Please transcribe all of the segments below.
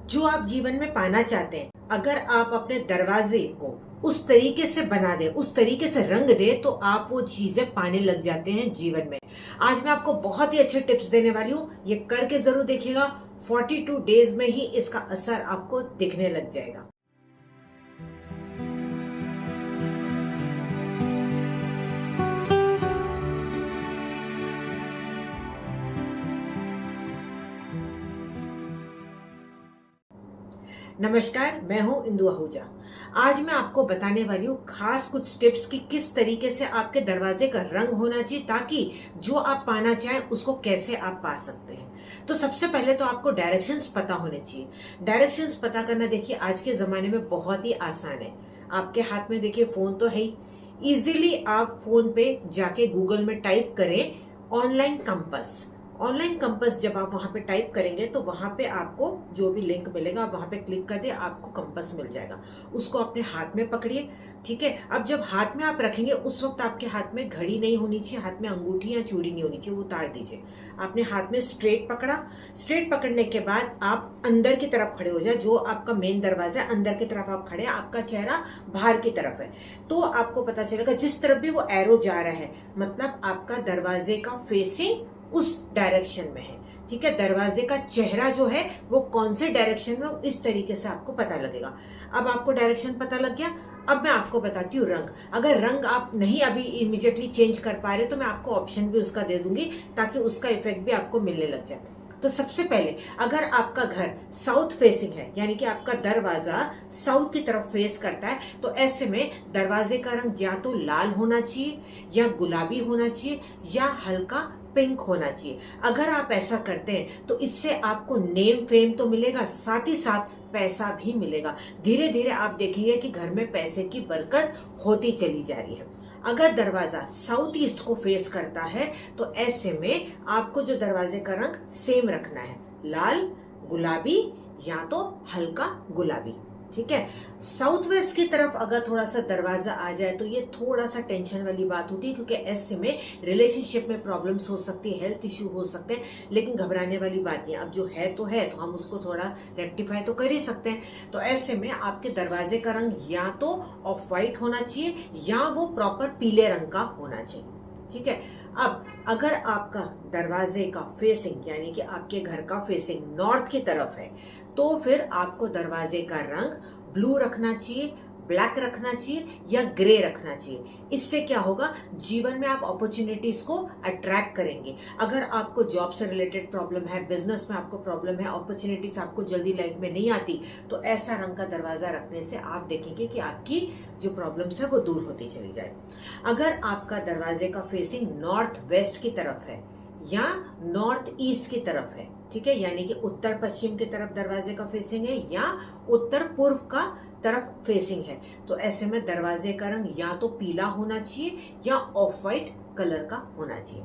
जो आप जीवन में पाना चाहते हैं, अगर आप अपने दरवाजे को उस तरीके से बना दें, उस तरीके से रंग दें, तो आप वो चीजें पाने लग जाते हैं जीवन में। आज मैं आपको बहुत ही अच्छे टिप्स देने वाली हूँ, ये करके जरूर देखिएगा। 42 डेज में ही इसका असर आपको दिखने लग जाएगा। नमस्कार, मैं हूं इंदु आहूजा। आज मैं आपको बताने वाली हूँ खास कुछ टिप्स कि किस तरीके से आपके दरवाजे का रंग होना चाहिए, ताकि जो आप पाना चाहें उसको कैसे आप पा सकते हैं। तो सबसे पहले तो आपको डायरेक्शंस पता होने चाहिए। डायरेक्शंस पता करना देखिए आज के जमाने में बहुत ही आसान है। आपके हाथ में देखिए फोन तो है ही। इजीली आप फोन पे जाके गूगल में टाइप करें ऑनलाइन कंपास। ऑनलाइन कंपास जब आप वहां पे टाइप करेंगे तो वहां पे आपको जो भी लिंक मिलेगा आप वहां पे क्लिक कर दे, आपको कंपास मिल जाएगा। उसको अपने हाथ में पकड़िए, ठीक है। अब जब हाथ में आप रखेंगे उस वक्त आपके हाथ में घड़ी नहीं होनी चाहिए, हाथ में अंगूठी या चूड़ी नहीं होनी चाहिए, वो उतार दीजिए। आपने हाथ में स्ट्रेट पकड़ा। स्ट्रेट पकड़ने के बाद आप अंदर की तरफ खड़े हो जाए। जो आपका मेन दरवाजा है अंदर की तरफ आप खड़े हैं, आपका चेहरा बाहर की तरफ है, तो आपको पता चलेगा जिस तरफ भी वो एरो जा रहा है मतलब आपका दरवाजे का फेसिंग उस डायरेक्शन में है, ठीक है। दरवाजे का चेहरा जो है वो कौन से डायरेक्शन में, इस तरीके से आपको पता लगेगा। अब आपको डायरेक्शन पता लग गया। अब मैं आपको बताती हूँ रंग। अगर रंग आप नहीं अभी इमीडिएटली चेंज कर पा रहे तो मैं आपको ऑप्शन भी उसका दे दूंगी, ताकि उसका इफेक्ट भी आपको मिलने लग जाए। तो सबसे पहले अगर आपका घर साउथ फेसिंग है, यानी कि आपका दरवाजा साउथ की तरफ फेस करता है, तो ऐसे में दरवाजे का रंग या तो लाल होना चाहिए, या गुलाबी होना चाहिए, या हल्का पिंक होना चाहिए। अगर आप ऐसा करते हैं तो इससे आपको नेम फेम तो मिलेगा, साथ ही साथ पैसा भी मिलेगा। धीरे धीरे आप देखेंगे कि घर में पैसे की बरकत होती चली जा रही है। अगर दरवाजा साउथ ईस्ट को फेस करता है तो ऐसे में आपको जो दरवाजे का रंग सेम रखना है, लाल, गुलाबी या तो हल्का गुलाबी, ठीक है। साउथ वेस्ट की तरफ अगर थोड़ा सा दरवाजा आ जाए तो ये थोड़ा सा टेंशन वाली बात होती है, क्योंकि ऐसे में रिलेशनशिप में प्रॉब्लम्स हो सकती है, हेल्थ इश्यू हो सकते हैं, लेकिन घबराने वाली बात नहीं। अब जो है तो हम उसको थोड़ा रेक्टिफाई तो कर ही सकते हैं। तो ऐसे में आपके दरवाजे का रंग या तो ऑफ व्हाइट होना चाहिए या वो प्रॉपर पीले रंग का होना चाहिए, ठीक है। अब अगर आपका दरवाजे का फेसिंग यानी कि आपके घर का फेसिंग नॉर्थ की तरफ है, तो फिर आपको दरवाजे का रंग ब्लू रखना चाहिए, ब्लैक रखना चाहिए या ग्रे रखना चाहिए। इससे क्या होगा, जीवन में आप अपॉर्चुनिटीज को अट्रैक्ट करेंगे। अगर आपको जॉब से रिलेटेड प्रॉब्लम है, बिजनेस में आपको प्रॉब्लम है, अपॉर्चुनिटीज आपको जल्दी लाइफ में नहीं आती, तो ऐसा रंग का दरवाजा रखने से आप देखेंगे कि आपकी जो प्रॉब्लम्स है वो दूर होती चली जाए। अगर आपका दरवाजे का फेसिंग नॉर्थ वेस्ट की तरफ है या नॉर्थ ईस्ट की तरफ है, ठीक है, यानी कि उत्तर पश्चिम की तरफ दरवाजे का फेसिंग है या उत्तर पूर्व का तरफ फेसिंग है, तो ऐसे में दरवाजे का रंग या तो पीला होना चाहिए या ऑफ व्हाइट कलर का होना चाहिए।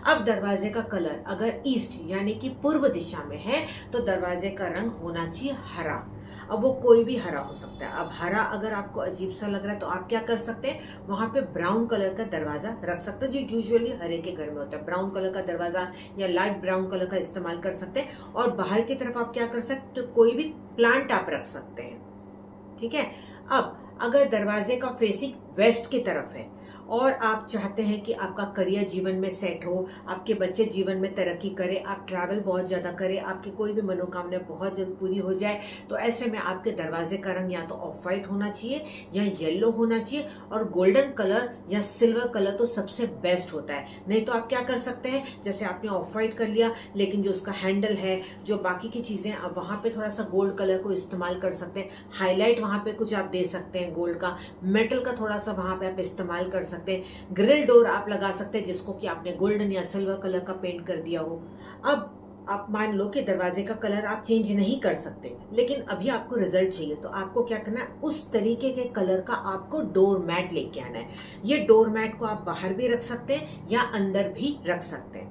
अब दरवाजे का कलर अगर ईस्ट यानी कि पूर्व दिशा में है तो दरवाजे का रंग होना चाहिए हरा। अब वो कोई भी हरा हो सकता है। अब हरा अगर आपको अजीब सा लग रहा है तो आप क्या कर सकते हैं, वहां पे ब्राउन कलर का दरवाजा रख सकते हैं, जो यूजुअली हरे के घर में होता है। ब्राउन कलर का दरवाजा या लाइट ब्राउन कलर का इस्तेमाल कर सकते हैं। और बाहर की तरफ आप क्या कर सकते हैं, तो कोई भी प्लांट आप रख सकते हैं, ठीक है। अब अगर दरवाजे का फेसिंग वेस्ट की तरफ है और आप चाहते हैं कि आपका करियर जीवन में सेट हो, आपके बच्चे जीवन में तरक्की करें, आप ट्रैवल बहुत ज्यादा करें, आपकी कोई भी मनोकामना बहुत जल्द पूरी हो जाए, तो ऐसे में आपके दरवाजे का रंग या तो ऑफ व्हाइट होना चाहिए या येलो होना चाहिए, और गोल्डन कलर या सिल्वर कलर तो सबसे बेस्ट होता है। नहीं तो आप क्या कर सकते हैं, जैसे आपने ऑफ व्हाइट कर लिया, लेकिन जो उसका हैंडल है, जो बाकी की चीजें, आप वहां पे थोड़ा सा गोल्ड कलर को इस्तेमाल कर सकते हैं। हाईलाइट वहां पे कुछ आप दे सकते हैं गोल्ड का, मेटल का थोड़ा सा वहां पे आप इस्तेमाल कर सकते हैं। ग्रिल डोर आप लगा सकते हैं जिसको कि आपने गोल्डन या सिल्वर कलर का पेंट कर दिया हो। अब आप मान लो कि दरवाजे का कलर आप चेंज नहीं कर सकते, लेकिन अभी आपको रिजल्ट चाहिए, तो आपको क्या करना है, उस तरीके के कलर का आपको डोर मैट लेके आना है। ये डोर मैट को आप बाहर भी रख सकते हैं या अंदर भी रख सकते हैं।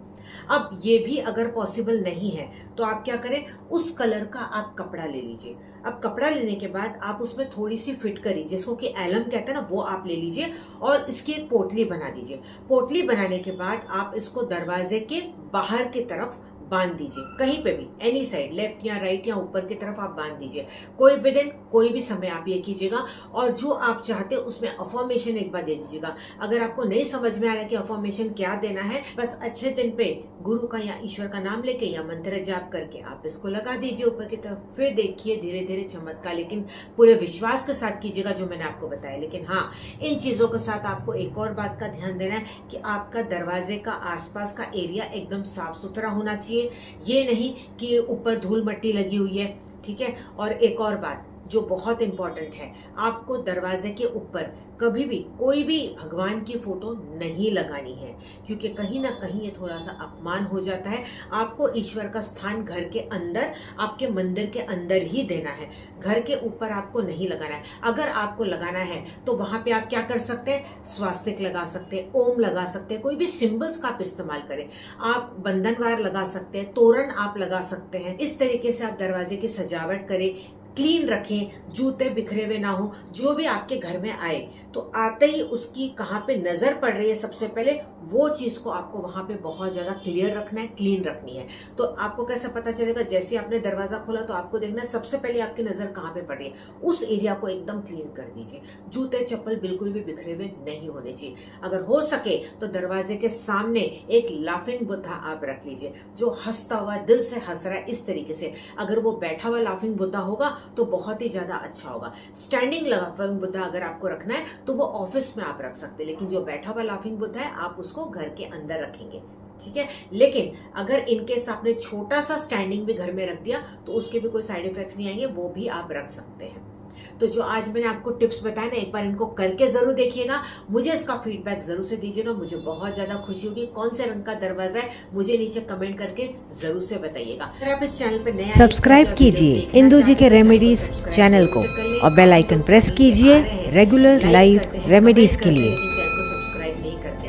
अब ये भी अगर पॉसिबल नहीं है तो आप क्या करें, उस कलर का आप कपड़ा ले लीजिए। अब कपड़ा लेने के बाद आप उसमें थोड़ी सी फिटकरी, जिसको कि एलम कहते हैं ना, वो आप ले लीजिए और इसकी एक पोटली बना दीजिए। पोटली बनाने के बाद आप इसको दरवाजे के बाहर की तरफ बांध दीजिए, कहीं पे भी, एनी साइड, लेफ्ट या राइट या ऊपर की तरफ आप बांध दीजिए। कोई भी दिन, कोई भी समय आप ये कीजिएगा, और जो आप चाहते हैं उसमें अफर्मेशन एक बार दे दीजिएगा। अगर आपको नहीं समझ में आ रहा है कि अफर्मेशन क्या देना है, बस अच्छे दिन पे गुरु का या ईश्वर का नाम लेके या मंत्र जाप करके आप इसको लगा दीजिए ऊपर की तरफ। फिर देखिए धीरे धीरे चमत्कार, लेकिन पूरे विश्वास के साथ कीजिएगा जो मैंने आपको बताया। लेकिन हाँ, इन चीजों के साथ आपको एक और बात का ध्यान देना है कि आपका दरवाजे का आसपास का एरिया एकदम साफ सुथरा होना चाहिए। ये नहीं कि ऊपर धूल मट्टी लगी हुई है, ठीक है। और एक और बात जो बहुत इंपॉर्टेंट है, आपको दरवाजे के ऊपर कभी भी कोई भी भगवान की फोटो नहीं लगानी है, क्योंकि कहीं ना कहीं ये थोड़ा सा अपमान हो जाता है। आपको ईश्वर का स्थान घर के अंदर, आपके मंदिर के अंदर ही देना है, घर के ऊपर आपको नहीं लगाना है। अगर आपको लगाना है तो वहां पे आप क्या कर सकते हैं, स्वास्तिक लगा सकते हैं, ओम लगा सकते हैं, कोई भी सिंबल्स का आप इस्तेमाल करें। आप बंधनवार लगा सकते हैं, तोरण आप लगा सकते हैं। इस तरीके से आप दरवाजे की सजावट करें, क्लीन रखें, जूते बिखरे हुए ना हो। जो भी आपके घर में आए तो आते ही उसकी कहाँ पे नजर पड़ रही है, सबसे पहले वो चीज को आपको वहां पे बहुत ज्यादा क्लियर रखना है, क्लीन रखनी है। तो आपको कैसे पता चलेगा, जैसे आपने दरवाजा खोला तो आपको देखना है सबसे पहले आपकी नजर कहाँ पे पड़ रही है, उस एरिया को एकदम क्लीन कर दीजिए। जूते चप्पल बिल्कुल भी बिखरे हुए नहीं होने चाहिए। अगर हो सके तो दरवाजे के सामने एक लाफिंग बुद्धा आप रख लीजिए, जो हंसता हुआ, दिल से हंस रहा है, इस तरीके से। अगर वो बैठा हुआ लाफिंग बुद्धा होगा तो बहुत ही ज्यादा अच्छा होगा। स्टैंडिंग लाफिंग बुद्धा अगर आपको रखना है तो वो ऑफिस में आप रख सकते हैं, लेकिन जो बैठा हुआ लाफिंग बुद्धा है आप उसको घर के अंदर रखेंगे, ठीक है। लेकिन अगर इनकेस आपने छोटा सा स्टैंडिंग भी घर में रख दिया तो उसके भी कोई साइड इफेक्ट्स नहीं आएंगे, वो भी आप रख सकते हैं। तो जो आज मैंने आपको टिप्स बताए ना, एक बार इनको करके जरूर देखिएगा, मुझे इसका फीडबैक जरूर से दीजिएगा। मुझे बहुत ज्यादा खुशी होगी। कौन से रंग का दरवाजा है मुझे नीचे कमेंट करके जरूर से बताइएगा। अगर आप इस चैनल पर नए सब्सक्राइब कीजिए इंदु जी के रेमेडीज चैनल को और बेल आइकन प्रेस कीजिए रेगुलर लाइव रेमेडीज के लिए।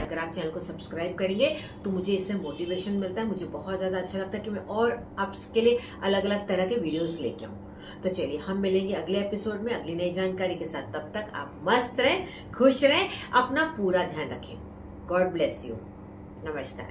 अगर आप चैनल को सब्सक्राइब करेंगे तो मुझे इससे मोटिवेशन मिलता है, मुझे बहुत ज़्यादा अच्छा लगता है कि मैं और आपके लिए अलग अलग तरह के वीडियोस लेके आऊँ। तो चलिए हम मिलेंगे अगले एपिसोड में अगली नई जानकारी के साथ। तब तक आप मस्त रहें, खुश रहें, अपना पूरा ध्यान रखें। God bless you. नमस्कार।